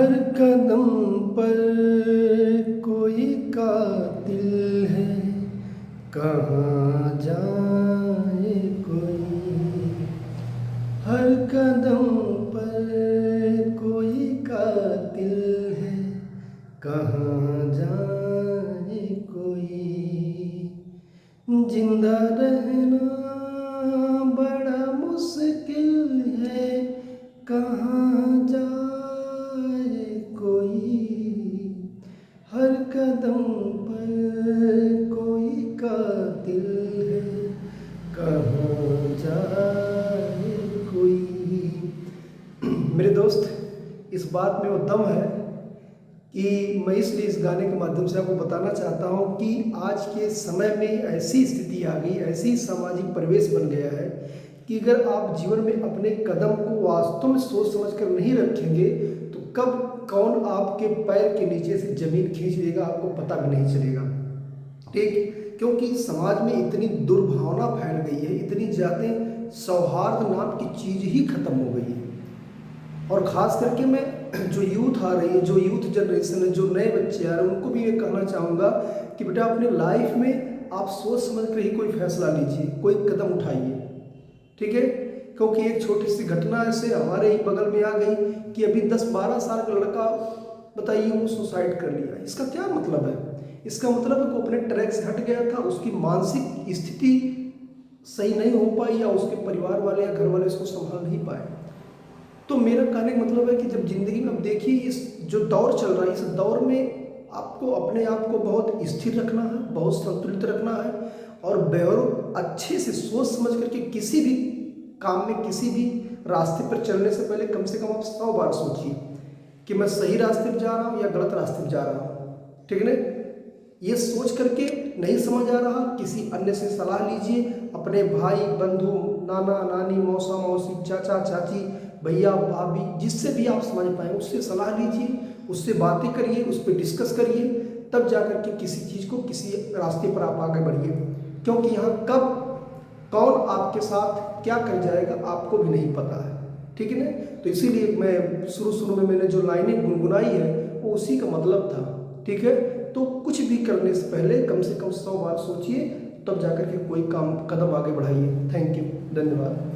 हर कदम पर कोई कातिल है, कहाँ जाए कोई। हर कदम पर कोई कातिल है, कहाँ जाए कोई। जिंदा रहना बड़ा मुश्किल है, कहाँ जाए कोई। हर कदम पर कोई कातिल है, कहाँ जाए कोई। मेरे दोस्त, इस बात में वो दम है कि मैं इसलिए इस गाने के माध्यम से आपको बताना चाहता हूँ कि आज के समय में ऐसी स्थिति आ गई, ऐसी सामाजिक परिवेश बन गया है कि अगर आप जीवन में अपने कदम को वास्तव में सोच समझ कर नहीं रखेंगे तो कब कौन आपके पैर के नीचे से जमीन खींच लेगा आपको पता भी नहीं चलेगा। ठीक, क्योंकि समाज में इतनी दुर्भावना फैल गई है, इतनी ज़्यादा सौहार्द नाम की चीज़ ही खत्म हो गई है। और ख़ास करके मैं जो यूथ आ रही है, जो यूथ जनरेशन है, जो नए बच्चे आ रहे हैं, उनको भी ये कहना चाहूँगा कि बेटा अपने लाइफ में आप सोच समझ कर ही कोई फैसला लीजिए, कोई कदम उठाइए। ठीक है, क्योंकि एक छोटी सी घटना ऐसे हमारे ही बगल में आ गई कि अभी 10-12 साल का लड़का, बताइए, वो सुसाइड कर लिया। इसका क्या मतलब है? इसका मतलब है वो अपने ट्रैक से हट गया था, उसकी मानसिक स्थिति सही नहीं हो पाई या उसके परिवार वाले या घर वाले उसको संभाल नहीं पाए। तो मेरा कहने का मतलब है कि जब जिंदगी में, अब देखिए इस जो दौर चल रहा है, इस दौर में आपको अपने आप को बहुत स्थिर रखना है, बहुत संतुलित रखना है और बेहतर अच्छे से सोच समझ करके किसी भी काम में, किसी भी रास्ते पर चलने से पहले कम से कम आप 100 बार सोचिए कि मैं सही रास्ते पर जा रहा हूँ या गलत रास्ते पर जा रहा हूँ। ठीक है ना? ये सोच करके नहीं समझ आ रहा, किसी अन्य से सलाह लीजिए, अपने भाई बंधु, नाना नानी, मौसा मौसी, चाचा चाची, भैया भाभी, जिससे भी आप समझ पाए उससे सलाह लीजिए, उससे बातें करिए, उस पर डिस्कस करिए, तब जाकर के किसी चीज़ को, किसी रास्ते पर आप आगे बढ़िए। क्योंकि यहाँ कब कौन आपके साथ क्या कर जाएगा आपको भी नहीं पता है। ठीक है ना? तो इसीलिए मैं शुरू में मैंने जो लाइनें गुनगुनाई है वो उसी का मतलब था। ठीक है, तो कुछ भी करने से पहले कम से कम 100 बार सोचिए, तब जाकर के कोई काम कदम आगे बढ़ाइए। थैंक यू, धन्यवाद।